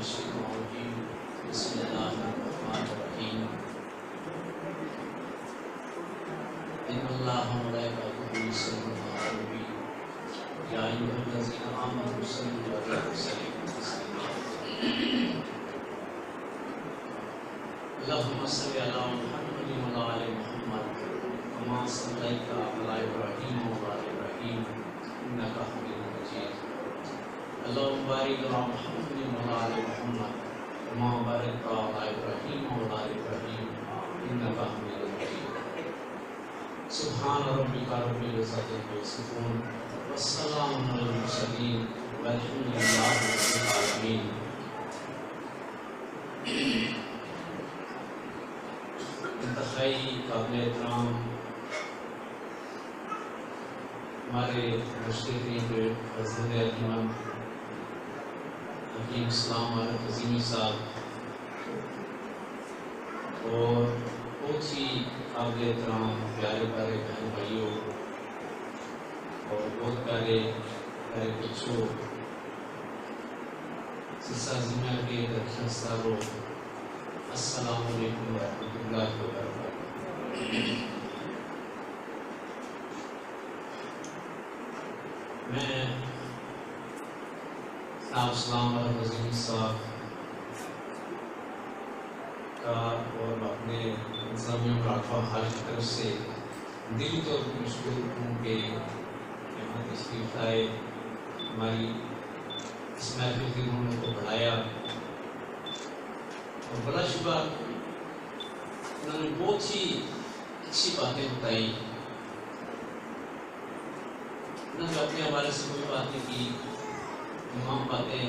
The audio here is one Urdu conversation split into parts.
الشيطان الرجيم بسم الله الرحمن الرحيم إن الله وملائكته يصلون على النبي يا أيها الذين آمنوا صلوا عليه وسلموا تسليما اللهم صل على محمد وعلى آل محمد كما صليت على إبراهيم وعلى آل إبراهيم إنك حميد مجيد اللهم بارك على محمد وعلى آل محمد كما باركت على إبراهيم وعلى آل إبراهيم إنك حميد مجيد سبحان ربك رب العزة عما يصفون والسلام على المرسلين والحمد لله رب العالمين. انتہائی قابل احترام ہمارے مشرقین حضرت امام حکیم اسلام عارف عظیمی صاحب اور بہت ہی قابل احترام پیارے پیارے بہن بھائیوں اور بہت پیارے پیارے بچوں سلسلہ زمینہ کے درخواست سالوں السلام علیکم ورحمۃ اللہ وبرکاتہ. میں اسلام علیہ وسلم صاحب کا اور اپنے انتظامیہ مراقبہ حال کی طرف سے دلی طور پر مشکور ہوں کہ یہاں تشریف لائے، ہماری اس محفل کی رونق کو بڑھایا اور بلا شبہ انہوں نے بہت ہی اچھی باتیں بتائی. انہوں نے اپنے حوالے سے کوئی بات نہیں کی، تمام باتیں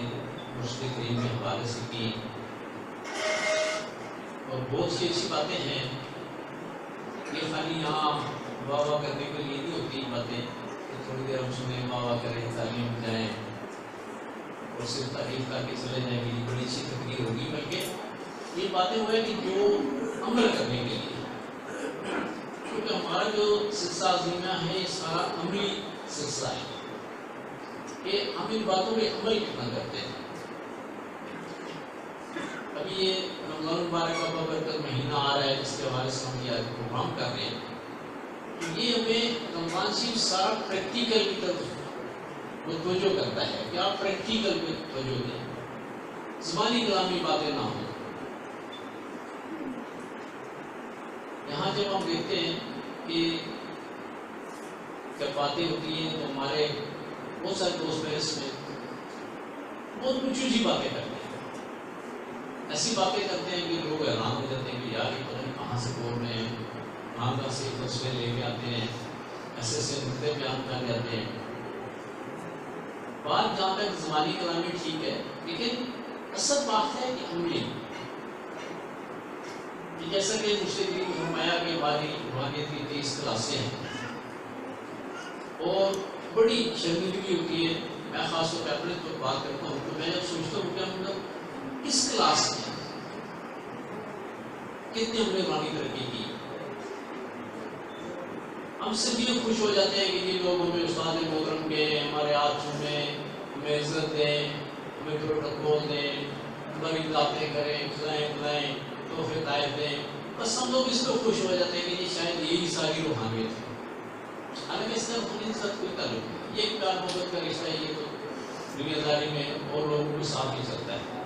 مرشد کریم کے حوالے سے کی اور بہت سی اچھی باتیں ہیں. یہ خالی یہاں واہ واہ کرنے کے لیے نہیں ہوتی باتیں کہ تھوڑی دیر ہم سنیں، واہ واہ کریں، تعلیم جائیں اور صرف تعریف کر کے چلے جائیں گے، یہ بڑی اچھی تقریر ہوگی. بلکہ یہ باتیں ہوئے کہ جو عمل کرنے کے لیے، کیونکہ ہمارا جو سلسلہ زمینہ ہے یہ سارا عملی سلسلہ ہے کہ ہم ان باتوں پہ عمل کتنا کرتے ہیں. ابھی یہ رمضان المبارک کا بابرکت مہینہ آ رہا ہے جس کے حوالے سے ہم یہ پروگرام کر رہے ہیں. تو یہ ہمیں رمضان شریف سارا پریکٹیکل کی طرف توجہ کرتا ہے کہ آپ پریکٹیکل پہ توجہ دیں، زبانی کلامی باتیں نہ ہوں. یہاں جب ہم دیکھتے ہیں کہ جب باتیں ہوتی ہیں تو ہمارے بہت سارے دوست میرے میں بہت اونچی اونچی باتیں کرتے ہیں، ایسی باتیں کرتے ہیں کہ لوگ حیران ہو جاتے ہیں کہ یار یہ پتہ نہیں کہاں سے بول رہے ہیں، کہاں سے فلسفے لے کے آتے ہیں، ایسے ایسے نقطے بیان کر جاتے ہیں. بات جہاں تک زبانی کلامی ٹھیک ہے، لیکن اصل بات ہے کہ عملی. جیسا کہ مجھے بھی فرمایا کہ ہماری روحانیت کی 23 کلاسیں ہیں اور بڑی شرمندگی ہوتی ہے. میں خاص طور پہ اپنے تو بات کرتا ہوں تو میں جب سوچتا ہوں کہ ہم لوگ کس کلاس میں کتنے ہم نے روحانی ترقی کی. ہم سب یہ خوش ہو جاتے ہیں کہ یہ لوگ ہمیں استاد محترم کے ہمارے ہاتھ چھومیں، ہمیں عزت دیں، ہمیں پروٹوکول دیں، ہماری باتیں کریں، کھلائیں پلائیں، تحفے تحائف دیں. بس ہم لوگ اس کو خوش ہو جاتے ہیں کہ یہ شاید یہی ساری روحانیت ہے. حالانکہ اس کا روحانیت کے ساتھ کوئی تعلق نہیں. یہ پیار محبت کا رشتہ ہے، یہ تو دنیا داری میں اور لوگوں کو ساتھ نہیں سکتا ہے.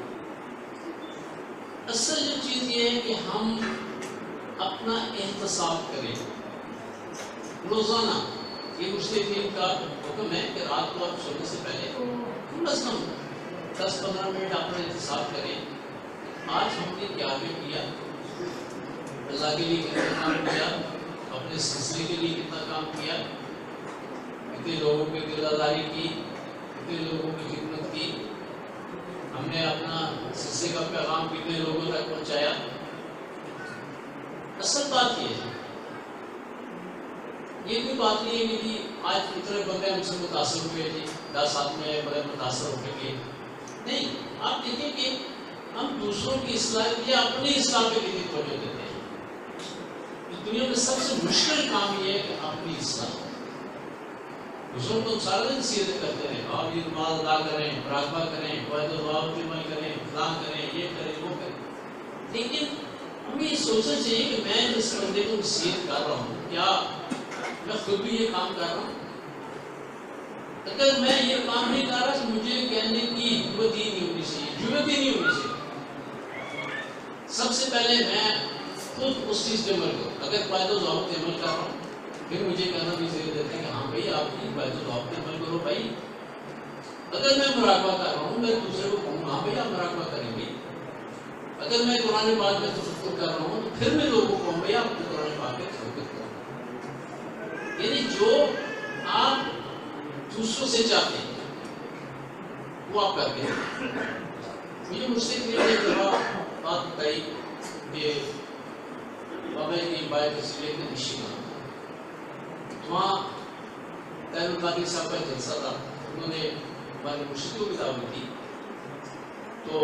اصل جو چیز یہ ہے کہ ہم اپنا احتساب کریں روزانہ. یہ مجھے دین کا حکم ہے کہ رات کو آپ سونے سے پہلے کم از کم 10-15 منٹ اپنا احتساب کریں. آج ہم نے کیا کیا، اللہ کے لیے کتنا کام کیا، اپنے سلسلے کے لیے کتنا کام کیا، کتنے لوگوں کی دلداری کی، کتنے لوگوں کی خدمت کی، ہم نے اپنا سلسلے کا پیغام کتنے لوگوں تک پہنچایا. اصل بات یہ ہے، یہ کوئی بات نہیں ہے کہ جی آج اتنے بندے ہم سے متاثر ہوئے جی 10 آدمی بڑے متاثر ہو گئے. نہیں، آپ دیکھیں کہ ہم دوسروں کی اصلاح یا اپنی اصلاح کے لیے توجہ دیتے ہیں. دنیا میں سب سے مشکل کام یہ ہے کہ اپنی اصلاح. دوسروں کو سارا دن سیرت کرتے ہیں، آپ یہ نماز ادا کریں، مراقبہ کریں، فائدہ دعا عمل کریں، فلاں کریں، یہ کریں، وہ کریں. لیکن ہمیں یہ سوچنا چاہیے کہ میں جس بندے کو نصیحت کر رہا ہوں، کیا میں خود بھی یہ کام کر رہا ہوں؟ اگر میں یہ کام نہیں کر رہا تو مجھے کہنے کی ضرورت ہی نہیں ہونی چاہیے. سب سے پہلے میں خود اس چیز پہ عمل کروں. اگر قاعدہ و ضوابط پہ عمل کر رہا ہوں پھر مجھے کہنا بھی ضرورت ہے کہ ہاں بھائی آپ کی قاعدہ و ضوابط پہ عمل کرو بھائی. اگر میں مراقبہ کر رہا ہوں، میں دوسرے کو کہوں ہاں بھائی آپ مراقبہ کریں گے. اگر میں قرآن پاک میں تفکر کر رہا ہوں تو پھر میں لوگوں کو کہوں بھائی آپ قرآن پاک میں تفکر کرو. یعنی جو آپ دوسروں سے چاہتے ہیں وہ آپ کرتے ہیں. مجھے مجھ سے ایک بات بتائی کہ بابا کی بائے تصویر میں مشیگان وہاں تیر القادری صاحب کا جلسہ تھا. انہوں نے ہماری مرشدوں کی دعوت دی تو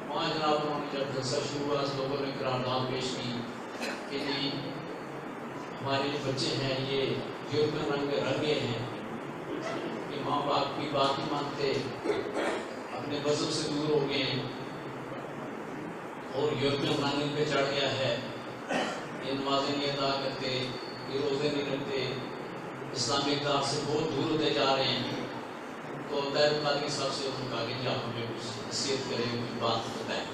وہاں جناب انہوں نے جب جلسہ شروع ہوا لوگوں نے قرارداد پیش کی کہ جی ہمارے جو بچے ہیں یہ یورپین رنگ میں رنگے ہیں، کہ ماں باپ کی بات نہیں مانتے، اپنے مذہب سے دور ہو گئے ہیں اور یورپین رنگ پہ چڑھ گیا ہے. یہ نمازیں نہیں ادا کرتے، یہ روزے نہیں رکھتے، اسلامی اقدار سے بہت دور ہوتے جا رہے ہیں. تو تیر القادری صاحب سے انہوں نے کہا کہ آپ ہمیں کچھ نصیحت کریں، کچھ بات بتائیں.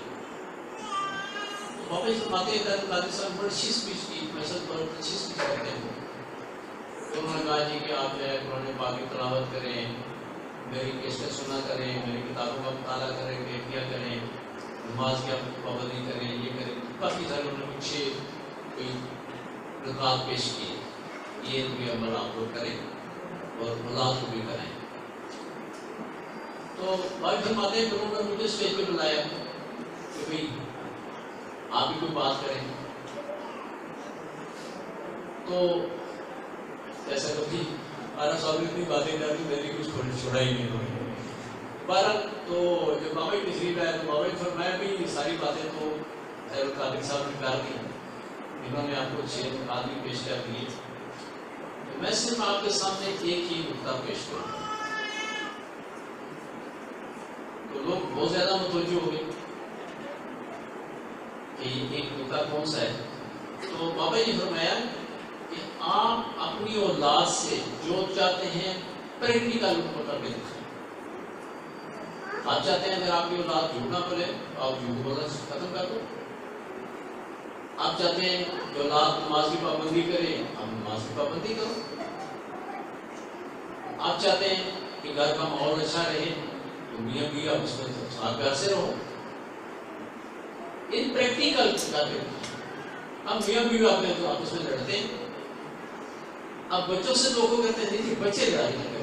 بابا جی فرماتے ہیں تیر القادری صاحب بڑی اچھی اسپیچ کی، مثلاً بہت اچھی اسپیچ کرتے ہیں. تو انہوں نے کہا جی کہ آپ جو ہے قرآن پاک کی تلاوت کریں، میری کیسٹیں سنا کریں، میری کتابوں کا مطالعہ کریں، کیا کریں، نماز کی آپ پابندی کریں، یہ کریں. کافی سارے انہوں نے پیچھے کوئی نکات پیش کیے. یہ بھی عمل آپ لوگ کریں اور ملاحظ کو بھی کریں. تو بھائی فرماتے ہیں کہ انہوں نے مجھے اسٹیج پہ بلایا کہ بھائی آپ بھی کوئی بات کریں. تو ایسا کبھی آرا صاحب نے اتنی باتیں کر دی، میں نے کچھ چھوڑا ہی نہیں ہوئی. بہرحال تو جب بابا کی تشریف آیا تو بابا نے فرمایا بھی ساری باتیں تو تیر القادری صاحب نے کر دی، انہوں نے آپ کو 6 آدمی پیش کر دیے. میں صرف آپ کے سامنے ایک ہی نقطہ پیش کروں گا. تو لوگ بہت زیادہ متوجہ ہو گئے کہ ایک نقطہ کون سا ہے. تو بابا نے فرمایا کہ آپ اپنی اولاد سے جو چاہتے ہیں پریکٹیکل مطلب دکھائیں. آپ چاہتے ہیں اگر آپ کی اولاد جھوٹ نہ بولے آپ جھوٹ بولنا ختم کر دو. آپ چاہتے ہیں کہ اولاد نماز کی پابندی کرے، آپ نماز کی پابندی کرو. آپ چاہتے ہیں کہ گھر کا ماحول اچھا رہے تو میاں بھی آپ اس میں آپ گھر سے رہو. ان پریکٹیکل باتیں. اب میاں بھی اپنے تو آپس میں لڑتے ہیں. اب بچوں سے لوگوں کہتے ہیں کہ بچے لڑائی نہ کریں.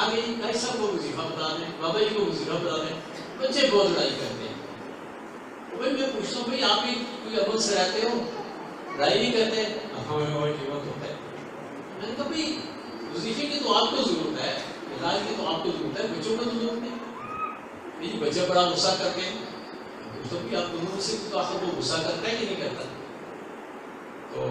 آگے بھائی صاحب کو وظیفہ بتا دیں، بابا جی کو وظیفہ بتا دیں، بچے بہت لڑائی کرتے ہیں. بھائی میں پوچھتا ہوں بھائی آپ بھی کوئی امن سے رہتے ہو، لڑائی نہیں کرتے؟ ہوتا ہے. میں نے کہا بھائی وظیفے کی تو آپ کو ضرورت ہے، علاج کی تو آپ کو ضرورت ہے، بچوں کو تو ضرورت نہیں. بچے بڑا غصہ کرتے ہیں، پوچھتا ہوں کہ آپ دونوں سے تو آخر وہ غصہ کرتا ہے کہ نہیں کرتا؟ تو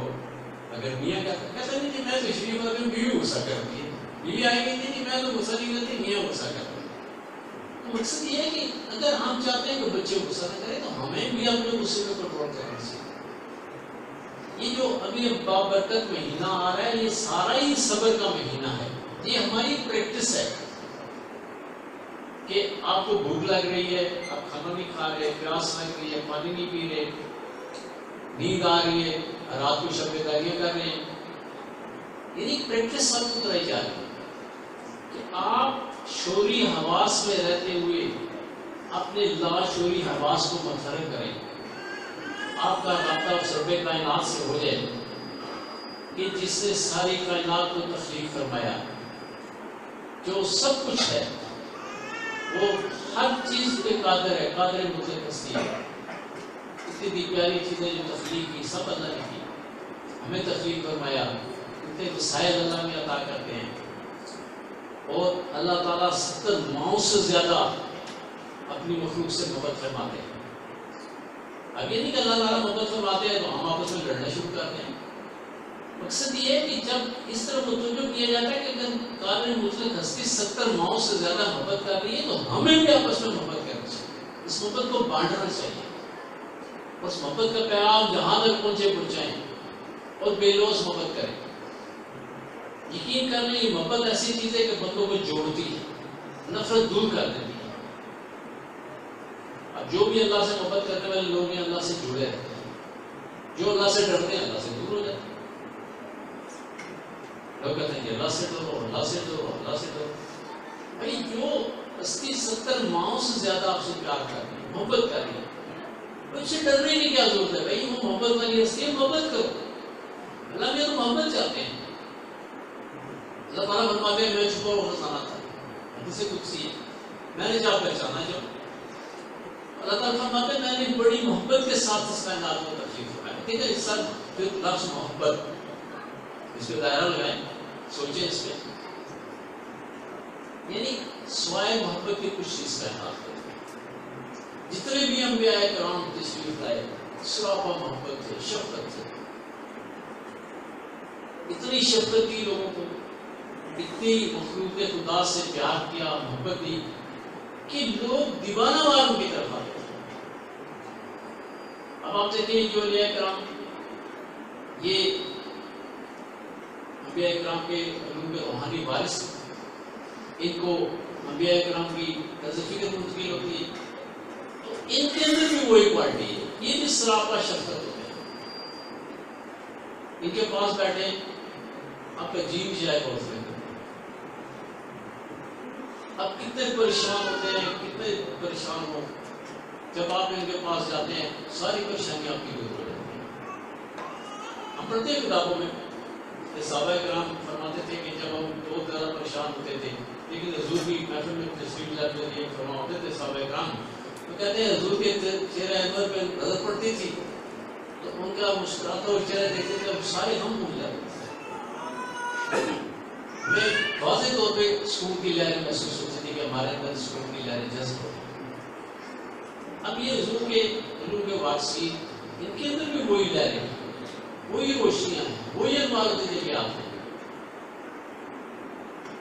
اگر میاں کہتا نہیں کہ میں تو اس لیے مطلب بیوی غصہ کرتی ہے، بیوی آئے گی نہیں میں تو غصہ نہیں کرتی، میاں غصہ کرتا ہے. تو مقصد یہ ہے کہ اگر ہم چاہتے ہیں کہ بچے غصہ نہ کریں تو ہمیں بھی اپنے غصے کو کنٹرول کرنا چاہیے. یہ جو ابھی بابرکت مہینہ آ رہا ہے یہ سارا ہی صبر کا مہینہ ہے. یہ ہماری پریکٹس ہے کہ آپ کو بھوک لگ رہی ہے، آپ کھانا نہیں کھا رہے، پیاس لگ رہی ہے، پانی نہیں پی رہے، نیند آ رہی ہے، رات کو شب داریاں کر رہے ہیں. یعنی پریکٹس آپ کو کرائی جا رہی ہے کہ آپ شعوری حواس میں رہتے ہوئے اپنے لاشعوری حواس کو منحرف کریں. آپ کا رابطہ اس رب کائنات سے ہو جائے کہ جس نے ساری کائنات کو تخلیق فرمایا، جو سب کچھ ہے، وہ ہر چیز پہ قادر ہے، قادر مطلق ہستی ہے. اتنی پیاری چیزیں جو تخلیق کی سب اللہ نے کی، ہمیں تخلیق فرمایا، اتنے وسائل اللہ میں عطا کرتے ہیں. اور اللہ تعالیٰ 70 ماؤں سے زیادہ اپنی مخلوق سے محبت فرماتے ہیں. اب یہ نہیں کہ اللہ تعالیٰ محبت فرماتے ہیں تو ہم آپس میں لڑنا شروع کرتے ہیں. مقصد یہ ہے کہ جب اس طرح متوجہ کیا جاتا ہے کہ اگر قادر مطلق ہستی 70 ماؤں سے زیادہ محبت کر رہی ہے تو ہمیں بھی آپس میں محبت کرنا چاہیے. اس اس محبت کو بانٹنا چاہیے، اس محبت کا پیغام جہاں تک پہنچائیں اور بے لوث محبت کریں۔ یقین کر لیں یہ محبت ایسی چیز ہے کہ بندوں کو جوڑتی ہے، نفرت دور کر دیتی ہے۔ اب جو بھی اللہ سے محبت کرنے والے لوگ ہیں اللہ سے جڑے رہتے ہیں، جو اللہ سے ڈرتے ہیں اللہ سے دور ہو جاتے ہیں۔ لوگ کہتے ہیں کہ اللہ سے ڈرو، اللہ سے ڈرو، اللہ سے ڈرو۔ بھائی جو 80-70 ماؤں سے زیادہ آپ سے پیار کر رہی ہے، محبت کر رہی ہے، اس سے ڈرنے کی کیا ضرورت ہے؟ بھائی وہ محبت والی ہستی ہے، محبت کرو۔ اللہ میں تو محبت چاہتے ہیں۔ اللہ تعالیٰ فرماتے ہیں میں چھپا ہوا خزانہ تھا، کسی کچھ سی میں نے جا پہچانا جب اللہ تعالیٰ فرماتے ہیں میں نے بڑی محبت کے ساتھ اس کائنات کو تخلیق فرمایا۔ ٹھیک ہے، اس ساتھ پھر لفظ محبت اس پہ دائرہ لگائیں، سوچیں اس پہ، یعنی سوائے محبت کی کچھ چیز کائنات کرتے ہیں۔ جتنے بھی انبیاء کرام تشریف لائے سراپا محبت تھے، شفقت تھے، اتنی شفقت کی لوگوں کو، اتنی مخلوق خدا سے پیار کیا، محبت دی کہ لوگ دیوانہ وار ان کی طرف آتے تھے۔ اب آپ دیکھیں جو انبیاء کرام، یہ انبیاء کرام کے علوم کے روحانی وارث، ان کو انبیاء کرام کی طرز فکر منتقل ہوتی ہے، تو ان کے اندر بھی وہی کوالٹی ہے، یہ بھی سراپا شفقت ہوتے ہیں۔ ان کے پاس بیٹھے آپ کا جی بھی جائے گا اس میں، اب کتنے پریشان ہوتے ہیں، کتنے پریشان ہو، جب آپ ان کے پاس جاتے ہیں ساری پریشانی آپ کی دور ہو جاتی ہے۔ ہم پڑھتے ہیں کتابوں میں کہ صحابہ کرام فرماتے تھے کہ جب ہم بہت زیادہ پریشان ہوتے تھے، لیکن حضور کی محفل میں تشریف لاتے تھے، فرما ہوتے تھے صحابہ کرام، تو کہتے ہیں حضور کے چہرہ انور پہ نظر پڑتی تھی تو ان کا مسکراتا ہوا چہرہ دیکھتے تھے، اب سارے ہم بھول جاتے تھے۔ میں واضح طور پہ سکون کی لہر محسوس ہوتی تھی کہ ہمارے اندر سکون کی لہر جذب ہوتی۔ اب یہ حضور کے علوم کے وارثی، ان کے اندر بھی وہی لہریں، وہی روشنیاں ہیں، وہی انوار تجلیات ہیں۔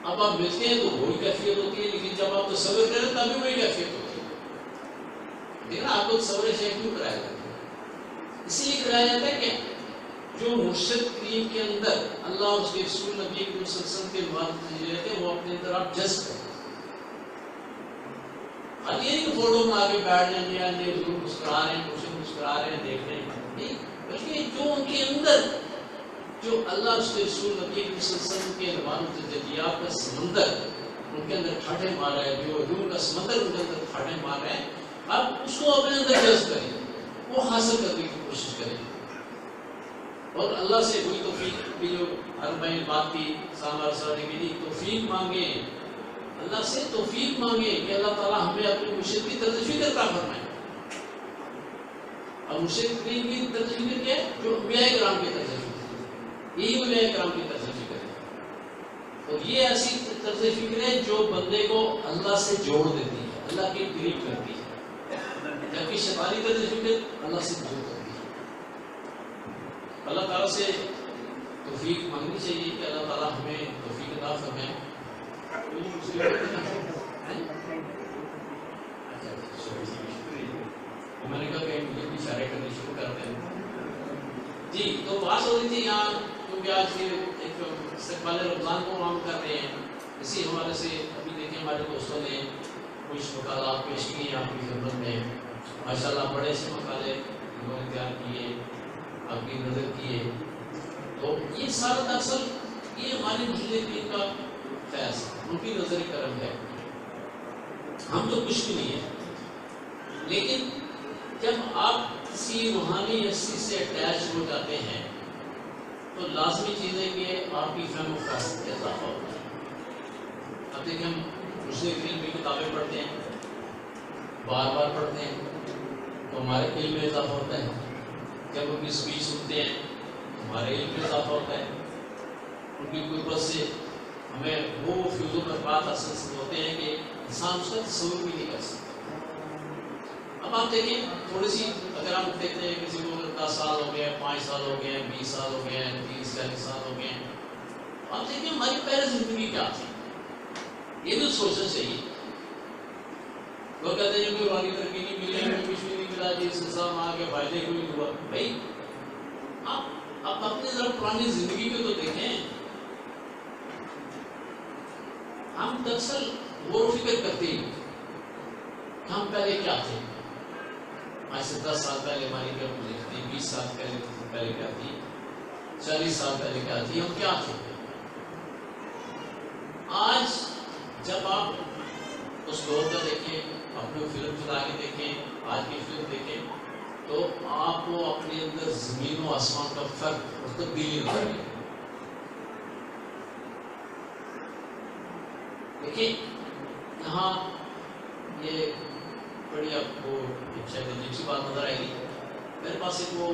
اب آپ ملتے ہیں تو وہی کیفیت ہوتی ہے، لیکن جب آپ تصور کریں تب بھی وہی کیفیت ہوتی ہے۔ لیکن آپ کو تصور شیخ کیوں کرایا جاتا ہے؟ اسی لیے کرایا جاتا ہے کہ جو مرشد کریم کے اندر اللہ اور اس کے رسول نبی کریم صلی اللہ علیہ وسلم کے انوار تجلیات ہیں وہ اپنے اندر آپ جذب کریں۔ اب یہ نہیں کہ فوٹو بنا کے بیٹھ جائیں یا حضور مسکرا رہے ہیں، کچھ مسکرا رہے ہیں، دیکھ رہے ہیں، نہیں، بلکہ جو ان کے اندر جو اللہ اس کے رسول نبی کریم صلی اللہ علیہ وسلم کے انوار تجلیات کا سمندر ان کے اندر ٹھاٹھے مار رہا ہے، جو حضور کا سمندر ان کے اندر ٹھاٹھے مار رہے ہیں، اب اس کو اپنے اندر جذب کریں، وہ حاصل کرنے کی کوشش کریں، اور اللہ سے وہی توفیق بھی جو ہر میں بات کی سامار سارے کے لیے توفیق مانگیں، اللہ سے توفیق مانگیں کہ اللہ تعالیٰ ہمیں اپنے مرشد کی طرز فکر عطا فرمائے۔ اب مرشد کریم کی طرز فکر کیا ہے؟ جو انبیاء کرام کی طرز فکر، یہی انبیاء کرام کی طرز فکر ہے، اور یہ ایسی طرز فکر ہے جو بندے کو اللہ سے جوڑ دیتی ہے، اللہ کے قریب کرتی ہے، جبکہ شیطانی طرز فکر اللہ سے دور کرتی ہے۔ اللہ تعالیٰ سے توفیق مانگنی چاہیے کہ اللہ تعالیٰ ہمیں توفیق عطا فرمائے۔ میں نے کہا کہ مجھے بھی اشارے کرنے شروع کرتے ہیں۔ جی تو بات ہو رہی تھی یہاں، کیونکہ آج ایک استقبال رمضان کو عام کر رہے ہیں، اسی حوالے سے ابھی دیکھیں ہمارے دوستوں نے کچھ مقالات پیش کیے آپ کی خدمت میں، ماشاءاللہ بڑے سے مقالے انہوں نے تیار کیے، آپ کی نظر کیے، تو یہ سارا دراصل یہ ہمارے مسلم کا فیض، ان کی نظر کرم ہے، ہم تو کچھ بھی نہیں ہے، لیکن جب آپ کسی روحانی ہستی سے اٹیچ ہو جاتے ہیں تو لازمی چیز ہے کہ آپ کی فہم و فہم میں اضافہ ہوتا ہے۔ اب دیکھیں ہم مسلم علم کی کتابیں پڑھتے ہیں، بار بار پڑھتے ہیں تو ہمارے علم میں اضافہ ہوتا ہے، جب ان کی اسپیچ سنتے ہیں ہمارے علم میں اضافہ ہوتا ہے، ان کی قربت سے ہمیں وہ فیوز و برکات حاصل ہوتے ہیں کہ انسان اس کا تصور بھی نہیں کر سکتا۔ اب آپ دیکھیں تھوڑی سی اگر ہم دیکھتے ہیں کسی کو 10 سال ہو گئے، 5 سال ہو گئے، 20 سال ہو گئے، 30-40 سال ہو گئے، آپ دیکھیں ہماری پہلے زندگی کیا تھی، یہ بھی سوچنا چاہیے۔ وہ کہتے ہیں کوئی روحانی ترقی نہیں ملی، کوئی کچھ بھی نہیں ملا جی، سلسلہ میں آ کے فائدے کوئی نہیں ہوا. بھائی آپ اپنی ذرا پرانی زندگی کو تو دیکھیں. ہم دراصل غور و فکر کرتے ہیں کہ ہم پہلے کیا تھے. آج سے 10 سال پہلے ہماری کیا گزری تھی، 20 سال پہلے کیا تھی، 40 سال پہلے کیا تھی، ہم کیا تھے. آج جب آپ اس دور کا دیکھیں، اپنی فلم چلا کے دیکھیں، آج کی فلم دیکھیں، تو آپ کو اپنے اندر زمین و آسمان کا فرق اور تبدیلی نظر آئے. دیکھیں یہاں یہ بڑی آپ کو شاید عجیب سی بات نظر آئے گی. میرے پاس ایک وہ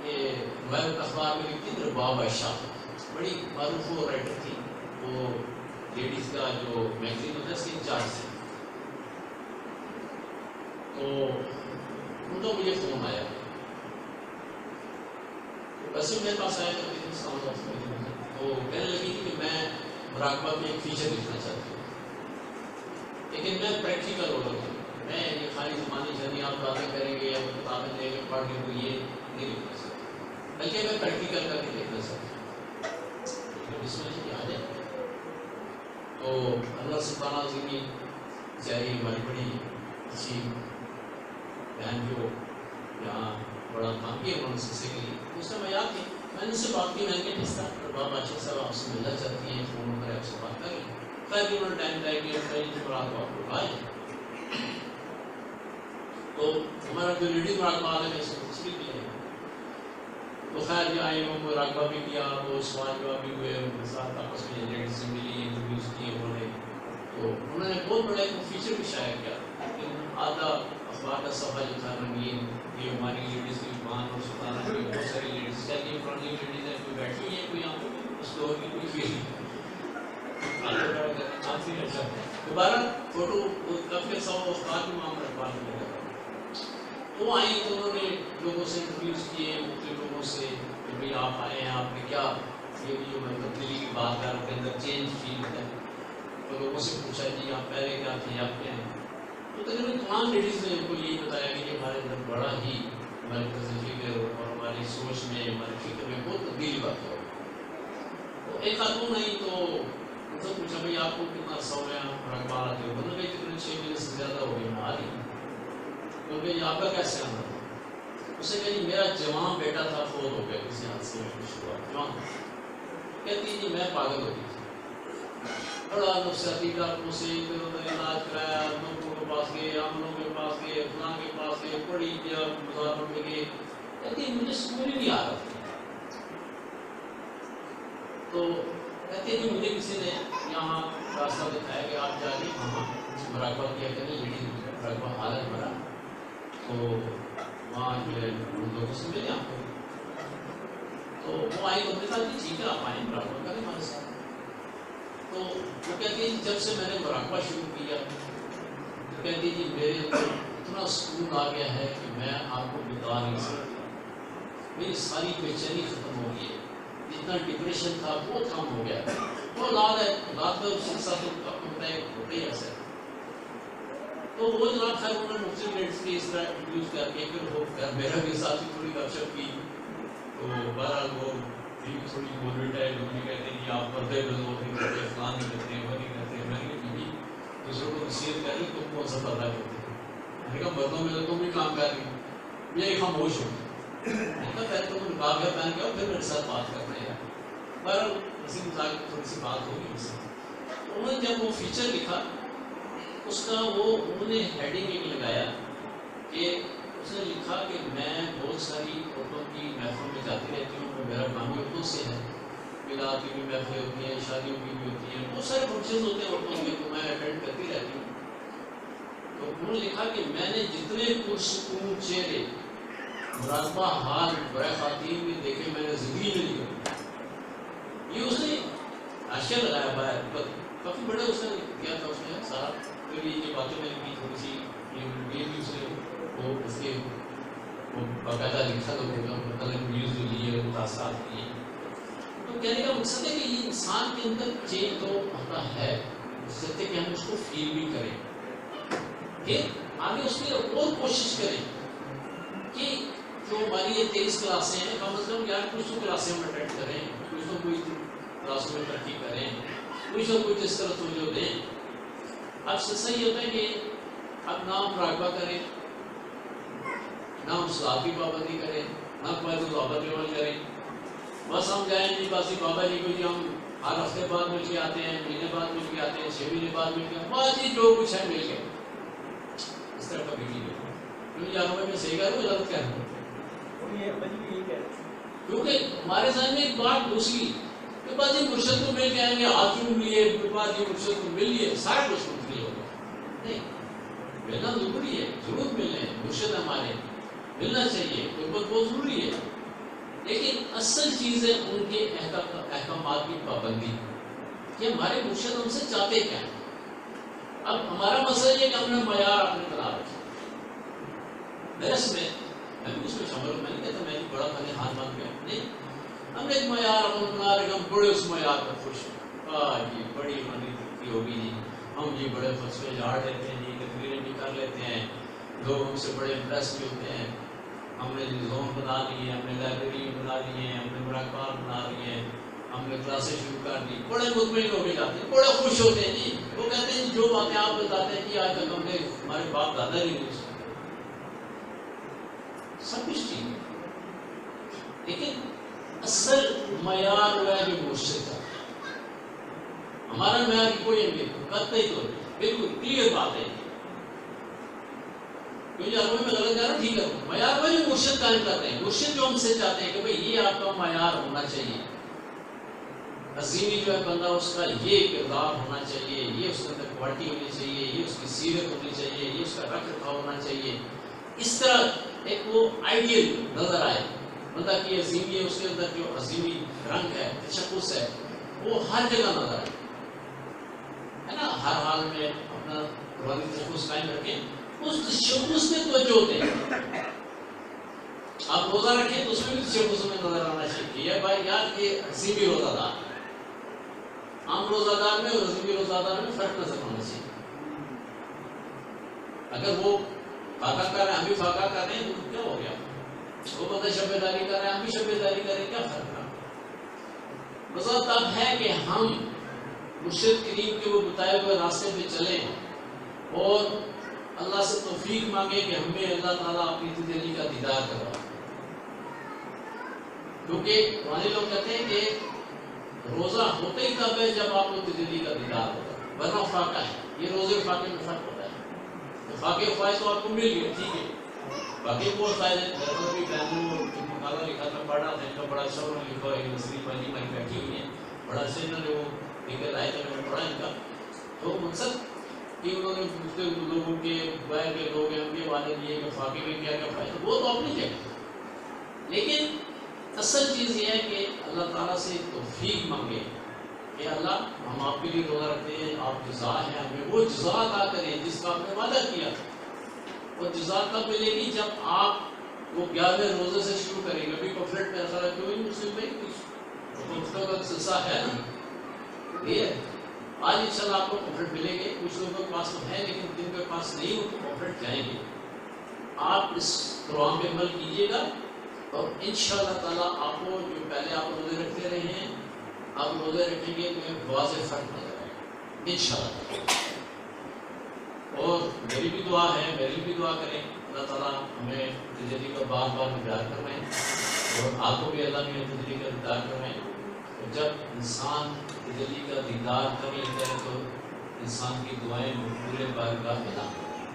یہ روایت اخبار میں لکھتی تھی رباب عائشہ، بڑی معروف وہ رائٹر تھی. وہ لیڈیز کا جو میگزین ہوتا ہے اس کے انچارج تھے. تو ان کا مجھے فون آیا، ویسے میرے پاس آیا تو کہنے لگی کہ میں مراقبہ میں ایک فیچر لکھنا چاہتی ہوں، لیکن میں پریکٹیکل ہو رہا ہوں. میں یہ خالی زمانی جنی آپ باتیں کریں گے یا کتابیں لے کے پڑھ کے تو یہ نہیں لکھنا چاہتا، بلکہ میں پریکٹیکل کر کے لکھنا چاہتا ہوں. اس میں آ جائے تو اللہ سبحانہ کی چاہیے ہماری بڑی اچھی بہن جو یہاں بڑا کام کیا انہوں نے سلسلے کے لیے. اس میں یاد تھی میں نے ان سے بات کی، میں نے کہا کس طرح رباب عائشہ صاحب آپ سے ملنا چاہتی ہیں، فون نمبر آپ سے بات کر لیں. خیر انہوں نے ٹائم ٹائم کیا، رات کو آپ کو آئے تو ہمارا جو لیڈیز مراقبہ ہے اس کو تشریح بھی ہے. تو خیر جو آئے وہ مراقبہ بھی کیا، وہ سوال جواب بھی ہوئے، ان کے ساتھ آپس میں لیڈیز سے ملی، انٹرویوز کیے انہوں نے. تو انہوں نے بہت بڑا ایک فیچر بھی شائع کیا، لیکن آدھا اخبار کا صفحہ جو تھا رنگین، یہ ہماری لیڈیز کی مان اور سلطانہ کی بہت ساری لیڈیز چاہیے، پرانی لیڈیز ہیں، کوئی بیٹھی ہوئی ہے، کوئی یہاں پہ اس دور کی کوئی فیل نہیں. دوبارہ فوٹو کافی سو اخبار کی معاملہ اخبار میں لگا. تو وہ آئیں تو انہوں نے لوگوں سے انٹرویوز کیے، مختلف لوگوں سے کہ بھائی آپ آئے ہیں، آپ نے کیا یہ جو میں تبدیلی کی بات کر کے اندر چینج فیل ہے. تو لوگوں سے پوچھا جی آپ پہلے کیا تھے، آپ کیا ہیں. تو تقریباً تمام لیڈیز نے ان کو یہی بتایا کہ ہمارے اندر بڑا ہی ہمارے فکر اور ہماری سوچ میں، ہمارے فکر میں بہت تبدیلی بات ہو. تو ایک خاتون نہیں تو ان سے پوچھا بھائی آپ کو کتنا عرصہ ہو گیا مراقبہ آتے ہو. انہوں نے کہا تقریباً 6 مہینے سے زیادہ ہو گئے میں آ رہی ہوں. تو کہ آپ کا کیسے آنا تھا؟ اسے کہا جی میرا جوان بیٹا تھا، فوت ہو گیا کسی حادثے میں کچھ ہوا. جوان کہتی جی میں پاگل ہو گئی تھی، بڑا نفسیاتی ڈاکٹروں سے ادھر ادھر علاج کرایا، ڈاکٹروں کے پاس گئے، عاملوں کے پاس گئے، فلاں کے پاس گئے، پڑھی کیا، مزاروں میں گئے. کہتی مجھے سکون ہی نہیں آ رہا تھا. تو کہتے ہیں مجھے کسی نے یہاں راستہ دکھایا کہ آپ جا کے وہاں مراقبہ کیا کریں، لیڈیز مراقبہ حال ہے ہمارا. تو وہاں جو ہے ان لوگوں سے ملے آپ کو. تو وہ آئے تو کہا جی ٹھیک ہے آپ آئیں مراقبہ کریں ہمارے ساتھ. تو وہ کہتی ہے جب سے میں نے مراقبہ شروع کیا تو کہتی جی میرے اندر اتنا سکون آ گیا ہے کہ میں آپ کو بتا نہیں سکتی. میری ساری بے چینی ختم ہو گئی ہے، جتنا ڈپریشن تھا وہ کم ہو گیا. وہ اولاد ہے، اولاد کا ساتھ ہوتا ہے ایسا. تو وہ جناب خیر انہوں نے مختلف لیڈیز کی اس طرح انٹرویوز کر کے پھر وہ میرا بھی ساتھ ہی تھوڑی گپ شپ کی. تو بہرحال وہ تھوڑی موٹیویٹ ہے، لوگ نہیں کہتے کہ آپ پردے پہ لوگ نہیں کرتے، فلان نہیں کرتے، وہ نہیں کرتے. میں نے کہا بیوی دوسروں کو نصیحت کر رہی تم کون سا پردہ کرتے ہیں. میں نے کہا مردوں میں تو تم بھی کام کر رہی ہو. یہ خاموش ہو. میں نے کہا پہلے تم نقاب کا پہن کے آؤ پھر میرے ساتھ بات کرتے ہیں. بہرحال اسی مزاج میں تھوڑی سی بات ہوگی اس سے. انہوں نے جب وہ فیچر لکھا اس کا وہ انہوں نے ہیڈنگ ایک لگایا کہ اس نے لکھا کہ میں بہت ساری عورتوں کی محفل میں جاتی رہتی ہوں. میرا کام عورتوں سے ہے، میلاد کی بھی محفلیں ہوتی ہیں، شادیوں کی بھی ہوتی ہیں، بہت سارے فنکشنز ہوتے ہیں عورتوں کے، تو میں اٹینڈ کرتی رہتی ہوں. تو انہوں نے لکھا کہ میں نے جتنے پرسکون چہرے مراقبہ حال برائے خواتین میں دیکھے میں نے زندگی میں نہیں کرا. یہ اس نے اشیاء لگایا باہر، کافی بڑے اس نے کیا تھا اس نے سارا. پھر یہ باتیں میں نے کی تھوڑی سی یہ بھی اس نے وہ اس کے وہ باقاعدہ لکھا تو ہوگا مطلب نیوز جو لیے متاثرات کیے. تو کہنے کا مقصد ہے کہ یہ انسان کے اندر چینج تو ہوتا ہے، سکتے کہ ہم اس کو فیل بھی کریں. پھر آگے اس کی اور کوشش کریں کہ جو ہماری یہ 23 کلاسیں ہیں کم از کم یار کچھ تو کلاسیں ہم اٹینڈ کریں، کچھ تو کوئی کلاسوں میں ترقی کریں، کچھ تو کچھ اس طرح توجہ دیں. اب صحیح ہوتا ہے کہ اب نہ ہم مراقبہ کریں، نہ ہم صلاح کی پابندی کریں، نہ قواعد ضوابط عمل کریں. بس ہم جائیں جی بس بابا جی کو جی ہم ہر ہفتے بعد مل کے آتے ہیں، مہینے بعد مل کے آتے ہیں، 6 مہینے بعد مل کے بس جی جو کچھ ہے مل کے. اس طرح کا بھی نہیں ہے. کیوں جانوں میں صحیح کہہ رہا ہوں غلط کہہ رہا ہوں؟ کیونکہ ہمارے ذہن میں ایک بات دوسری کہ بعض جی مرشد کو مل کے آئیں گے، ہاتھ کیوں ملیے، بعض جی مرشد کو مل لیے سارا کچھ منتقل ہوگا. نہیں، ملنا ضروری ہے، ضرور ملنے مرشد ہمارے ملنا چاہیے، قربت بہت ضروری ہے. لیکن اصل چیز ہے ان کے احکامات کی پابندی کہ ہمارے مرشد ہم سے چاہتے کیا ہیں. اب ہمارا مسئلہ یہ کہ ہم نے معیار اپنے بنا رکھے. درس میں بھی اس میں شامل میں نہیں کہتا میں نے بڑا میں نے ہاتھ باندھ گیا نہیں، ہم نے ایک معیار اپنے بنا رکھے، ہم بڑے اس معیار پر خوش ہیں. جی بڑی ہماری ترقی ہوگی جی، ہم جی بڑے فلسفے جھاڑ لیتے ہیں جی، تقریریں بھی کر لیتے ہیں، لوگ ہم سے بڑے امپریس بھی ہوتے ہیں. ہم نے زون بنا لیے، ہم نے لائبریری بنا لی ہیں، ہم نے مراقبات بنا لیے ہیں، ہم نے کلاسیں شروع کر دی. بڑے مطمئن ہو کے جاتے ہیں، بڑے خوش ہوتے ہیں جی. وہ کہتے ہیں جو باتیں آپ بتاتے ہیں کہ آج تک ہم نے ہمارے باپ دادا نہیں پوچھا سب کچھ ٹھیک ہے. لیکن اصل معیار ہوا ہے جو مرشد کا. ہمارا معیار کوئی نہیں قطعی طور پہ بالکل کلیئر بات ہے. میں غلط کہہ رہا ہوں ٹھیک ہے. معیار وہ جو مرشد قائم کر رہے ہیں، مرشد جو ہم سے چاہتے ہیں کہ بھئی یہ آپ کا معیار ہونا چاہیے. عظیمی جو ہے بندہ اس کا یہ کردار ہونا چاہیے، یہ اس کے اندر کوالٹی ہونی چاہیے، یہ اس کی سیرت ہونی چاہیے، یہ اس کا رکھ رکھاؤ ہونا چاہیے. اس طرح ایک وہ آئیڈیل نظر آئے بندہ کی عظیمی ہے، اس کے اندر جو عظیمی رنگ ہے، تشخص ہے، وہ ہر جگہ نظر آئے ہے نا. ہر حال میں اپنا روحانی تشخص قائم رکھیں، اس تشخص میں توجہ دیں. آپ روزہ رکھیں تو اس میں بھی تشخص میں نظر آنا چاہیے بھائی یار یہ عظیمی روزہ دار. عام روزہ دار میں اور عظیمی روزہ دار میں فرق نظر آنا چاہیے. اگر وہ فاقہ کر رہے ہیں، ہم بھی فاقہ کر رہے ہیں تو کیا ہو گیا؟ وہ بندہ شبے داری کر رہے ہیں، ہم بھی شبے داری کر رہے ہیں، کیا فرق ہے؟ مسئلہ تب ہے کہ ہم مرشد کریم کے وہ بتائے ہوئے راستے پہ چلیں اور اللہ سے توفیق مانگے کہ ہمیں اللہ تعالیٰ اپنی تجلی کا دیدار کروا. کیونکہ ہمارے لوگ کہتے ہیں کہ روزہ ہوتا ہی تب ہے جب آپ کو تجلی کا دیدار ہوتا ہے، ورنہ فاقہ ہے. یہ روزے فاقے میں فرق ہوتا ہے. فاقے فائد تو آپ کو مل گیا ٹھیک ہے، باقی بہت فائدے ہیں. بھی بہنوں مقالہ لکھا تھا پڑھا تھا، ان کا بڑا اچھا انہوں نے لکھا ہے. نسرین والی ہماری بیٹھی ہوئی ہیں، بڑا اچھا انہوں نے وہ لکھ آئے تھے، میں نے پڑھا ان کا. تو مقصد کہ انہوں نے دوسرے لوگوں کے باہر کے لوگ ہیں ان کے والے دیے کہ فاقے میں کیا کیا فائدہ، وہ تو اپنی جگہ. لیکن اصل چیز یہ ہے کہ اللہ تعالیٰ سے توفیق مانگے کہ اللہ ہم آپ کے لیے روزہ رکھتے ہیں، آپ جزا ہیں، ہمیں وہ جزا عطا کریں جس کا آپ نے وعدہ کیا. اور جزا تب ملے گی جب آپ وہ 11ویں روزے سے شروع کریں گے. ابھی پمفلٹ میں ایسا رکھتے ہوئے مسلم میں کچھ کا سلسلہ ہے نا. یہ آج انشاءاللہ آپ کو پمفلٹ ملیں گے. کچھ لوگوں کے پاس تو ہے لیکن جن کے پاس نہیں ہو تو پمفلٹ جائیں گے. آپ اس پروگرام پہ عمل کیجیے گا اور انشاءاللہ تعالیٰ آپ کو جو پہلے آپ روزے رکھتے رہے ہیں آپ روزے رکھیں گے تو واضح فرق نظر آئے گا انشاءاللہ. اور میری بھی دعا ہے، میری بھی دعا کریں اللہ تعالیٰ ہمیں تجلی کا بار بار دیدار کروائیں اور آپ کو بھی اللہ میں تجلی کا دیدار کروائیں. اور جب انسان تجلی کا دیدار کر لیتا ہے تو انسان کی دعائیں پورے بارگاہ میں داخل ہوتی ہیں.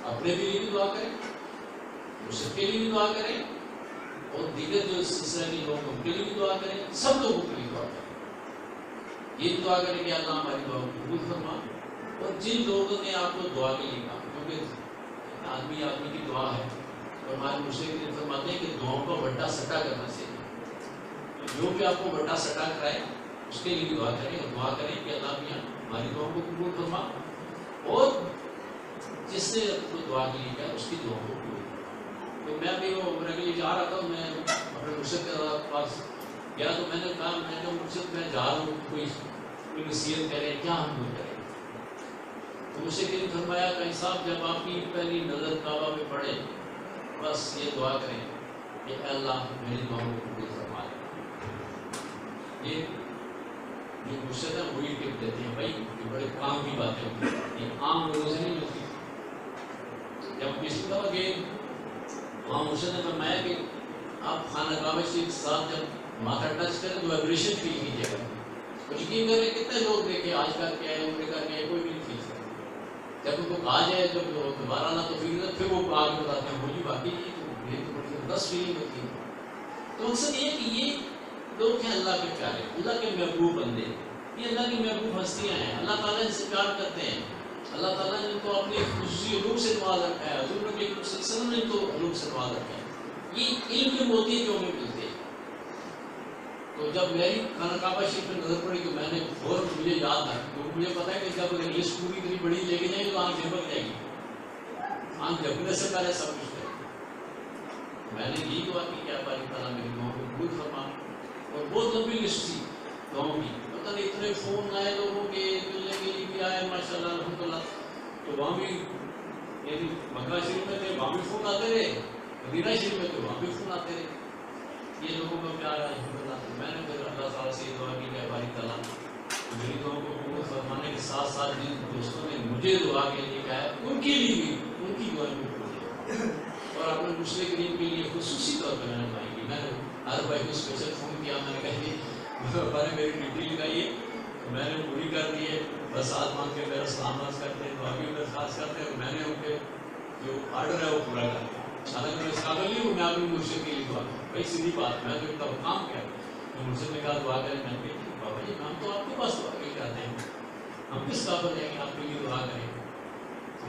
اپنے لیے بھی دعا کریں، مرشد کے لیے بھی دعا کریں اور دیگر جو سلسلہ کے لوگ ہیں ان کے لیے بھی دعا کریں. سب لوگوں کے لیے دعا کریں. یہ دعا کریں کہ اللہ ہماری دعا کو قبول فرما. اور جن لوگوں نے آپ کو دعا کے لیے کہا، کیونکہ آدمی کی دعا ہے اور ہمارے مرشد کے فرماتے ہیں کہ دعاؤں کا بڑا سٹا کرنا چاہیے. جو بھی آپ کو بڑا سٹا کرائے اس کے لیے دعا کریں اور دعا کریں کہ اللہ میاں ہماری دعاؤں کو قبول فرما اور جس نے کو دعا کے لیے کہا اس کی دعاؤں کو قبول فرما. تو میں بھی وہ عمرہ کے لیے جا رہا تھا، میں اپنے مرشد کے پاس گیا تو میں نے کہا مرشد میں جا رہا ہوں، کوئی نصیحت کریں کیا ہم کو کریں. تو مجھ سے کہ فرمایا کہ صاحب جب آپ کی پہلی نظر کعبہ پہ پڑے بس یہ دعا کریں کہ اے اللہ میری دعاؤں کو قبول فرما لے۔ یہ جو مرشد ہے وہی ٹپ دیتے ہیں بھائی یہ بڑے کام کی باتیں ہوتی ہیں، یہ عام لوگوں سے نہیں ملتی۔ جب کسی دفعہ گئے وہاں مرشد نے فرمایا کہ آپ خانہ کعبہ شریف کے ساتھ جب ماتھا ٹچ کریں تو وائبریشن فیل کیجیے گا۔ اور یقین کریں کتنے لوگ دیکھے آج کل کے آئے عمرے کر کے کوئی بھی نہیں فیل کرتا، جب ان کو کہا جائے جب دوبارہ آنا تو پھر وہ آگے بتاتے ہیں مجھے باقی یہ تو بڑی زبردست فیلنگ ہوتی ہے۔ تو مقصد یہ ہے کہ یہ لوگ ہیں اللہ کے پیارے، اللہ کے محبوب بندے، یہ اللہ کی محبوب ہستیاں ہیں، اللہ تعالیٰ ان سے پیار کرتے ہیں، اللہ تعالیٰ نے ان کو اپنی خصوصی روح سے نواز رکھا ہے، حضور نبی صلی اللہ علیہ وسلم نے ان کو روح سے نواز رکھا ہے۔ یہ علم کے موتی جو ہمیں ملتے ہیں۔ تو جب میری خانہ کعبہ شریف میں نظر پڑی تو میں نے فوراً مجھے یاد تھا کیونکہ مجھے پتا ہے کہ جب انگلش پوری اتنی بڑی لے کے جائیں گے تو آنکھ جھپک جائے گی، آنکھ جھپکنے سے پہلے سب کچھ کرے۔ میں نے یہی دعا کی کہ باری تعالیٰ میری دعاؤں کو قبول فرما، اور بہت لمبی لسٹ تھی دعاؤں کی، پتہ نہیں اتنے فون آئے لوگوں کے ملنے کے لیے بھی آئے ماشاء اللہ الحمد للہ۔ تو وہاں بھی یعنی مکہ شریف میں تھے وہاں بھی فون آتے رہے، مدینہ شریف میں تھے وہاں بھی فون آتے رہے، یہ لوگوں کا پیار ہے الحمد للہ۔ میں نے پھر اللہ تعالیٰ سے یہ دعا کی کہ باری تعالیٰ میری دعاؤں کو قبول فرمانے کے ساتھ ساتھ جن دوستوں نے مجھے دعا کے لیے کہا ہے ان کے لیے بھی ان کی دعائیں بھی قبول، اور اپنے مسئلے کریم کے لیے خصوصی طور پہ میں نے دعائیں کی۔ میں نے ہر بھائی کو اسپیشل فون کیا، میں نے کہا کہ ہمارے میری ڈیوٹی لگائیے، میں نے پوری کر دی ہے، بس آج مان کے میرا سلام عرض کرتے ہیں، دعا بھی درخواست کرتے ہیں، اور میں نے ان کے جو آرڈر ہے وہ پورا کر دیا۔ حالانکہ میں اس قابل نہیں ہوں میں اپنے مرشد کے لیے دعا کروں، بھائی سیدھی بات، میں تو اتنا کام کیا تو مرشد نے کہا دعا کریں، میں نے کہا بابا جی ہم تو آپ کے پاس دعا کے کرتے ہیں، ہم کس قابل ہیں کہ آپ کے لیے دعا کریں؟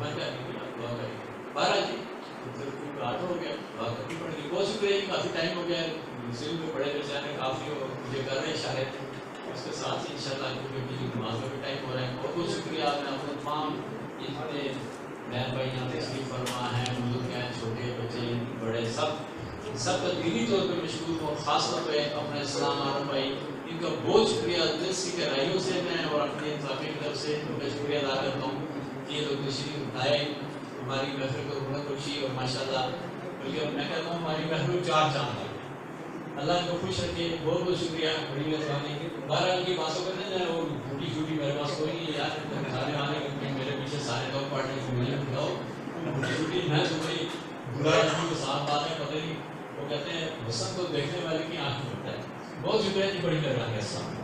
میں کہا کہ آپ دعا کریں 12 جی تو پھر کوئی آرڈر ہو گیا، دعا کرنی پڑے گی۔ بہت شکریہ، کافی ٹائم ہو گیا ہے، مسلم میں پڑھے بیچارے کافی مجھے کر رہے ہیں اشارے، اس کے ساتھ ہی انشاءاللہ کیونکہ نماز کا بھی ٹائم ہو رہا ہے۔ بہت بہت شکریہ، آپ نے اپنے تمام اتنے بہن بھائی یہاں تشریف فرما ہیں، بزرگ ہیں، چھوٹے بچے بڑے، سب کا دینی طور پہ مشکور ہوں، خاص طور پہ اپنے السلام عالم بھائی، ان کا بہت شکریہ دل سے گہرائیوں سے میں اور اپنے انتظامیہ کی طرف سے ان کا شکریہ ادا کرتا ہوں کہ یہ لوگ تشریف لائے، ہماری محفل کو رونق بخشی، اور ماشاءاللہ بلکہ میں کہتا ہوں ہماری محفل 4 چاند ہے، اللہ ان کو خوش رکھے۔ بہت بہت شکریہ، بڑی مہربانی۔ 12 کی باتوں کرنے جائیں وہ چھوٹی چھوٹی میرے پاس کوئی نہیں ہے یار، سارے آنے میرے پیچھے سارے لوگ پڑھنے کو ملے بتاؤ چھوٹی میں تو بھائی برا آدمی کو صاف بات ہے، پتہ نہیں وہ کہتے ہیں حسن کو دیکھنے والے کی آنکھ میں ہوتا ہے۔ بہت شکریہ جی، بڑی مہربانی، السلام۔